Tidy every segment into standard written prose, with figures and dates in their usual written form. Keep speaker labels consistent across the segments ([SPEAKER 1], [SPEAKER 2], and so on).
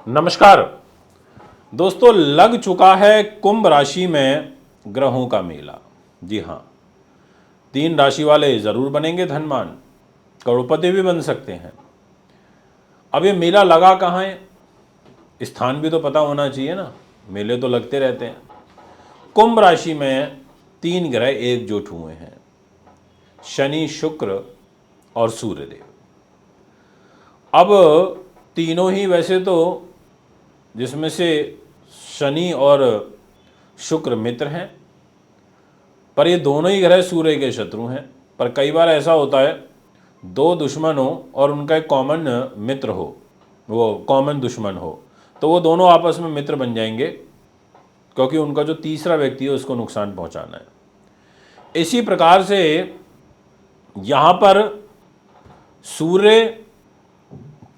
[SPEAKER 1] नमस्कार दोस्तों, लग चुका है कुंभ राशि में ग्रहों का मेला। जी हाँ, 3 राशि वाले जरूर बनेंगे धनवान, करोड़पति भी बन सकते हैं। अब ये मेला लगा कहाँ है, स्थान भी तो पता होना चाहिए ना। मेले तो लगते रहते हैं। कुंभ राशि में 3 ग्रह एकजुट हुए हैं, शनि, शुक्र और सूर्यदेव। अब तीनों ही वैसे तो, जिसमें से शनि और शुक्र मित्र हैं, पर ये दोनों ही ग्रह सूर्य के शत्रु हैं। पर कई बार ऐसा होता है, दो दुश्मन हो और उनका एक कॉमन मित्र हो, वो कॉमन दुश्मन हो, तो वो दोनों आपस में मित्र बन जाएंगे, क्योंकि उनका जो तीसरा व्यक्ति है उसको नुकसान पहुंचाना है। इसी प्रकार से यहाँ पर सूर्य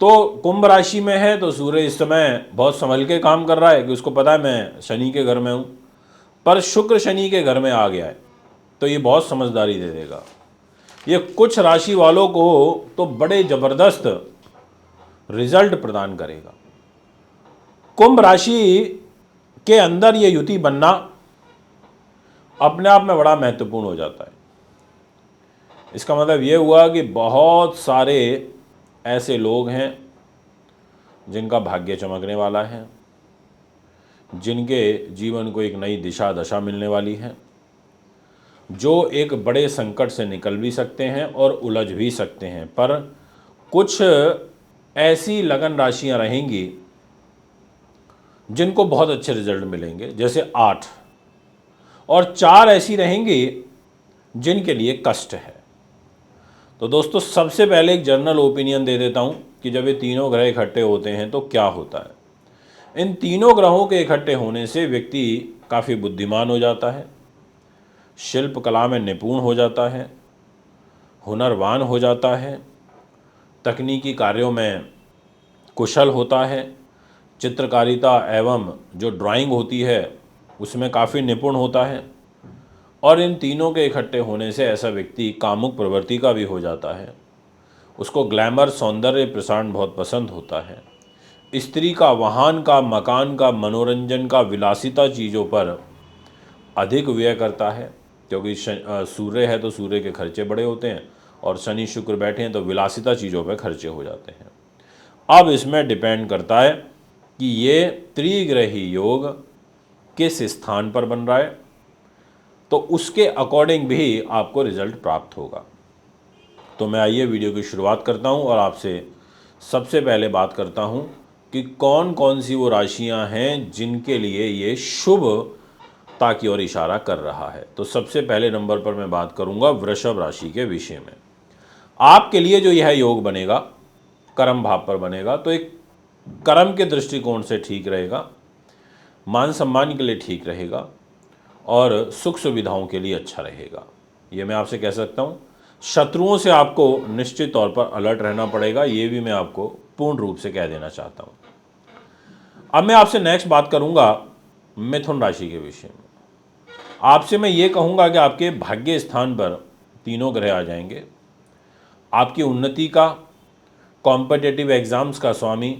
[SPEAKER 1] तो कुंभ राशि में है, तो सूर्य इस समय बहुत संभल के काम कर रहा है कि उसको पता है मैं शनि के घर में हूँ। पर शुक्र शनि के घर में आ गया है, तो ये बहुत समझदारी दे देगा। ये कुछ राशि वालों को तो बड़े जबरदस्त रिजल्ट प्रदान करेगा। कुंभ राशि के अंदर ये युति बनना अपने आप में बड़ा महत्वपूर्ण हो जाता है। इसका मतलब ये हुआ कि बहुत सारे ऐसे लोग हैं जिनका भाग्य चमकने वाला है, जिनके जीवन को एक नई दिशा दशा मिलने वाली है, जो एक बड़े संकट से निकल भी सकते हैं और उलझ भी सकते हैं। पर कुछ ऐसी लगन राशियां रहेंगी जिनको बहुत अच्छे रिजल्ट मिलेंगे, जैसे 8, और 4 ऐसी रहेंगी जिनके लिए कष्ट है। तो दोस्तों, सबसे पहले एक जनरल ओपिनियन दे देता हूं कि जब ये तीनों ग्रह इकट्ठे होते हैं तो क्या होता है। इन तीनों ग्रहों के इकट्ठे होने से व्यक्ति काफ़ी बुद्धिमान हो जाता है, शिल्प कला में निपुण हो जाता है, हुनरवान हो जाता है, तकनीकी कार्यों में कुशल होता है, चित्रकारिता एवं जो ड्राइंग होती है उसमें काफ़ी निपुण होता है। और इन तीनों के इकट्ठे होने से ऐसा व्यक्ति कामुक प्रवृत्ति का भी हो जाता है। उसको ग्लैमर, सौंदर्य, प्रसारण बहुत पसंद होता है। स्त्री का, वाहन का, मकान का, मनोरंजन का, विलासिता चीज़ों पर अधिक व्यय करता है, क्योंकि सूर्य है तो सूर्य के खर्चे बड़े होते हैं, और शनि शुक्र बैठे हैं तो विलासिता चीज़ों पर खर्चे हो जाते हैं। अब इसमें डिपेंड करता है कि ये त्रिग्रही योग किस स्थान पर बन रहा है, तो उसके अकॉर्डिंग भी आपको रिजल्ट प्राप्त होगा। तो मैं आइए वीडियो की शुरुआत करता हूं और आपसे सबसे पहले बात करता हूं कि कौन कौन सी वो राशियां हैं जिनके लिए ये शुभता की ओर इशारा कर रहा है। तो सबसे पहले नंबर पर मैं बात करूंगा वृषभ राशि के विषय में। आपके लिए जो यह योग बनेगा, कर्म भाव पर बनेगा, तो एक कर्म के दृष्टिकोण से ठीक रहेगा, मान सम्मान के लिए ठीक रहेगा, और सुख सुविधाओं के लिए अच्छा रहेगा। ये मैं आपसे कह सकता हूँ। शत्रुओं से आपको निश्चित तौर पर अलर्ट रहना पड़ेगा, ये भी मैं आपको पूर्ण रूप से कह देना चाहता हूँ। अब मैं आपसे नेक्स्ट बात करूँगा मिथुन राशि के विषय में। आपसे मैं ये कहूँगा कि आपके भाग्य स्थान पर तीनों ग्रह आ जाएंगे। आपकी उन्नति का, कॉम्पिटिटिव एग्ज़ाम्स का स्वामी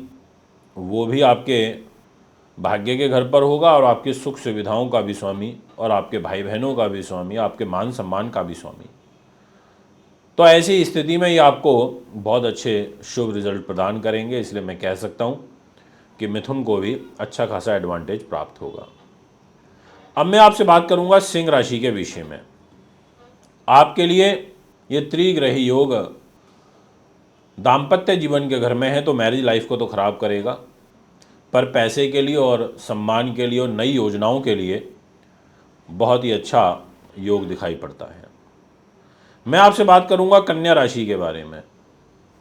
[SPEAKER 1] वो भी आपके भाग्य के घर पर होगा, और आपकी सुख सुविधाओं का भी स्वामी, और आपके भाई बहनों का भी स्वामी, आपके मान सम्मान का भी स्वामी। तो ऐसी स्थिति में ये आपको बहुत अच्छे शुभ रिजल्ट प्रदान करेंगे। इसलिए मैं कह सकता हूँ कि मिथुन को भी अच्छा खासा एडवांटेज प्राप्त होगा। अब मैं आपसे बात करूँगा सिंह राशि के विषय में। आपके लिए ये त्रिग्रही योग दाम्पत्य जीवन के घर में है, तो मैरिज लाइफ को तो ख़राब करेगा, पर पैसे के लिए और सम्मान के लिए और नई योजनाओं के लिए बहुत ही अच्छा योग दिखाई पड़ता है। मैं आपसे बात करूंगा कन्या राशि के बारे में।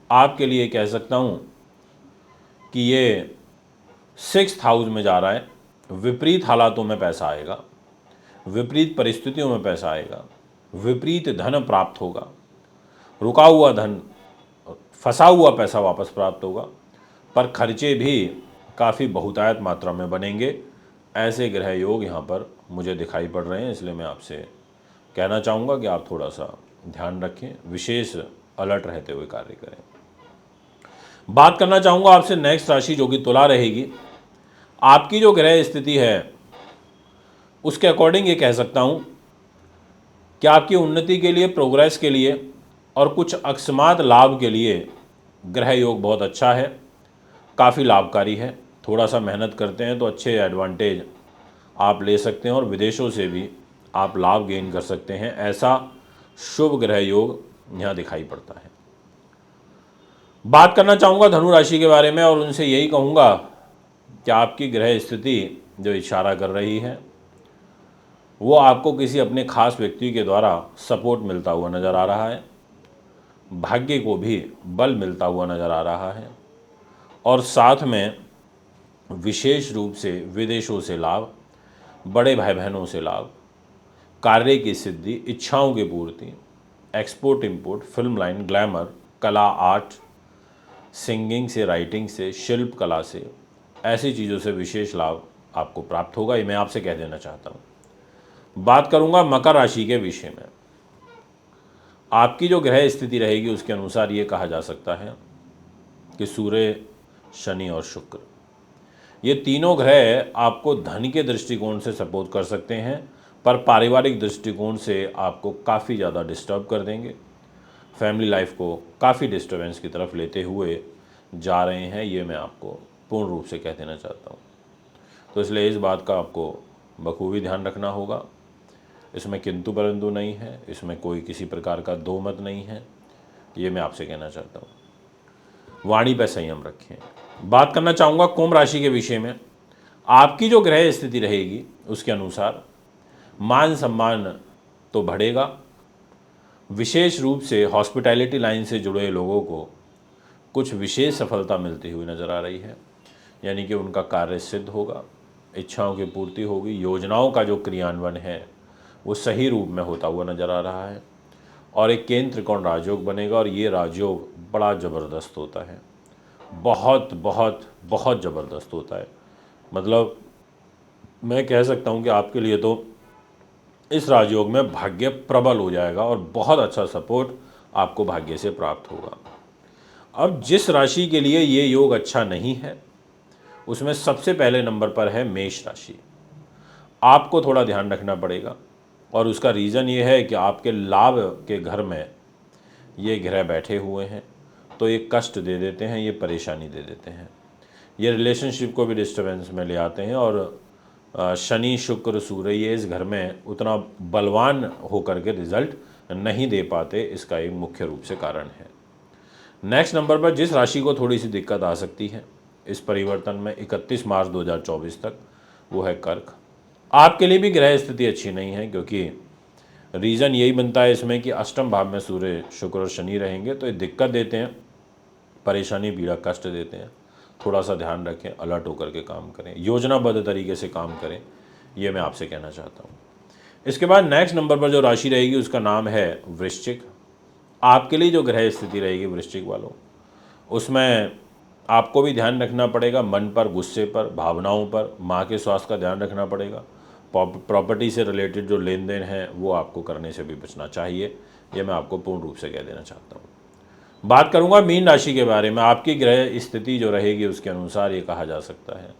[SPEAKER 1] आपके लिए कह सकता हूं कि ये 6th हाउस में जा रहा है। विपरीत हालातों में पैसा आएगा, विपरीत परिस्थितियों में पैसा आएगा, विपरीत धन प्राप्त होगा, रुका हुआ धन, फंसा हुआ पैसा वापस प्राप्त होगा, पर खर्चे भी काफ़ी बहुतायत मात्रा में बनेंगे। ऐसे ग्रह योग यहाँ पर मुझे दिखाई पड़ रहे हैं। इसलिए मैं आपसे कहना चाहूँगा कि आप थोड़ा सा ध्यान रखें, विशेष अलर्ट रहते हुए कार्य करें। बात करना चाहूँगा आपसे नेक्स्ट राशि जो कि तुला रहेगी। आपकी जो ग्रह स्थिति है उसके अकॉर्डिंग ये कह सकता हूँ कि आपकी उन्नति के लिए, प्रोग्रेस के लिए और कुछ अकस्मात लाभ के लिए ग्रह योग बहुत अच्छा है, काफ़ी लाभकारी है। थोड़ा सा मेहनत करते हैं तो अच्छे एडवांटेज आप ले सकते हैं और विदेशों से भी आप लाभ गेन कर सकते हैं। ऐसा शुभ ग्रह योग यहाँ दिखाई पड़ता है। बात करना चाहूँगा धनु राशि के बारे में और उनसे यही कहूँगा कि आपकी ग्रह स्थिति जो इशारा कर रही है वो आपको किसी अपने खास व्यक्ति के द्वारा सपोर्ट मिलता हुआ नज़र आ रहा है, भाग्य को भी बल मिलता हुआ नज़र आ रहा है और साथ में विशेष रूप से विदेशों से लाभ, बड़े भाई बहनों से लाभ, कार्य की सिद्धि, इच्छाओं की पूर्ति, export import, film line, glamour, कला, आर्ट, सिंगिंग से, राइटिंग से, शिल्प कला से, ऐसी चीज़ों से विशेष लाभ आपको प्राप्त होगा। ये मैं आपसे कह देना चाहता हूँ। बात करूँगा मकर राशि के विषय में। आपकी जो ग्रह स्थिति रहेगी उसके अनुसार ये कहा जा सकता है कि सूर्य, शनि और शुक्र, ये तीनों ग्रह आपको धन के दृष्टिकोण से सपोर्ट कर सकते हैं, पर पारिवारिक दृष्टिकोण से आपको काफ़ी ज़्यादा डिस्टर्ब कर देंगे। फैमिली लाइफ को काफ़ी डिस्टर्बेंस की तरफ लेते हुए जा रहे हैं, ये मैं आपको पूर्ण रूप से कह देना चाहता हूँ। तो इसलिए इस बात का आपको बखूबी ध्यान रखना होगा। इसमें किंतु परंतु नहीं है, इसमें कोई किसी प्रकार का दो मत नहीं है, ये मैं आपसे कहना चाहता हूँ। वाणी पर संयम रखें। बात करना चाहूँगा कुंभ राशि के विषय में। आपकी जो ग्रह स्थिति रहेगी उसके अनुसार मान सम्मान तो बढ़ेगा, विशेष रूप से हॉस्पिटैलिटी लाइन से जुड़े लोगों को कुछ विशेष सफलता मिलती हुई नज़र आ रही है, यानी कि उनका कार्य सिद्ध होगा, इच्छाओं की पूर्ति होगी, योजनाओं का जो क्रियान्वयन है वो सही रूप में होता हुआ नज़र आ रहा है और एक केंद्र त्रिकोण राजयोग बनेगा और ये राजयोग बड़ा ज़बरदस्त होता है, बहुत बहुत बहुत ज़बरदस्त होता है। मतलब मैं कह सकता हूँ कि आपके लिए तो इस राजयोग में भाग्य प्रबल हो जाएगा और बहुत अच्छा सपोर्ट आपको भाग्य से प्राप्त होगा। अब जिस राशि के लिए ये योग अच्छा नहीं है उसमें सबसे पहले नंबर पर है मेष राशि। आपको थोड़ा ध्यान रखना पड़ेगा और उसका रीज़न ये है कि आपके लाभ के घर में ये ग्रह बैठे हुए हैं, तो ये कष्ट दे देते हैं, ये परेशानी दे देते हैं, ये रिलेशनशिप को भी डिस्टर्बेंस में ले आते हैं और शनि, शुक्र, सूर्य ये इस घर में उतना बलवान होकर के रिजल्ट नहीं दे पाते। इसका एक मुख्य रूप से कारण है। नेक्स्ट नंबर पर जिस राशि को थोड़ी सी दिक्कत आ सकती है इस परिवर्तन में 31 मार्च 2024 तक, वो है कर्क। आपके लिए भी ग्रह स्थिति अच्छी नहीं है, क्योंकि रीज़न यही बनता है इसमें कि अष्टम भाव में सूर्य, शुक्र और शनि रहेंगे, तो ये दिक्कत देते हैं, परेशानी, पीड़ा, कष्ट देते हैं। थोड़ा सा ध्यान रखें, अलर्ट होकर के काम करें, योजनाबद्ध तरीके से काम करें, ये मैं आपसे कहना चाहता हूँ। इसके बाद नेक्स्ट नंबर पर जो राशि रहेगी उसका नाम है वृश्चिक। आपके लिए जो ग्रह स्थिति रहेगी वृश्चिक वालों, उसमें आपको भी ध्यान रखना पड़ेगा, मन पर, गुस्से पर, भावनाओं पर, माँ के स्वास्थ्य का ध्यान रखना पड़ेगा। प्रॉपर्टी से रिलेटेड जो लेन देन है वो आपको करने से भी बचना चाहिए, ये मैं आपको पूर्ण रूप से कह देना चाहता हूँ। बात करूँगा मीन राशि के बारे में। आपकी ग्रह स्थिति जो रहेगी उसके अनुसार ये कहा जा सकता है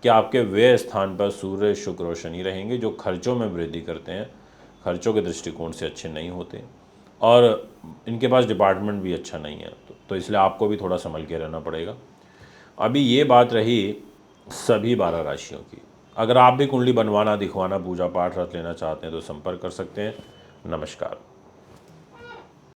[SPEAKER 1] कि आपके व्यय स्थान पर सूर्य, शुक्र और शनि रहेंगे, जो खर्चों में वृद्धि करते हैं, खर्चों के दृष्टिकोण से अच्छे नहीं होते और इनके पास डिपार्टमेंट भी अच्छा नहीं है, तो इसलिए आपको भी थोड़ा संभल के रहना पड़ेगा। अभी ये बात रही सभी 12 राशियों की। अगर आप भी कुंडली बनवाना, दिखवाना, पूजा पाठ रख लेना चाहते हैं तो संपर्क कर सकते हैं। नमस्कार।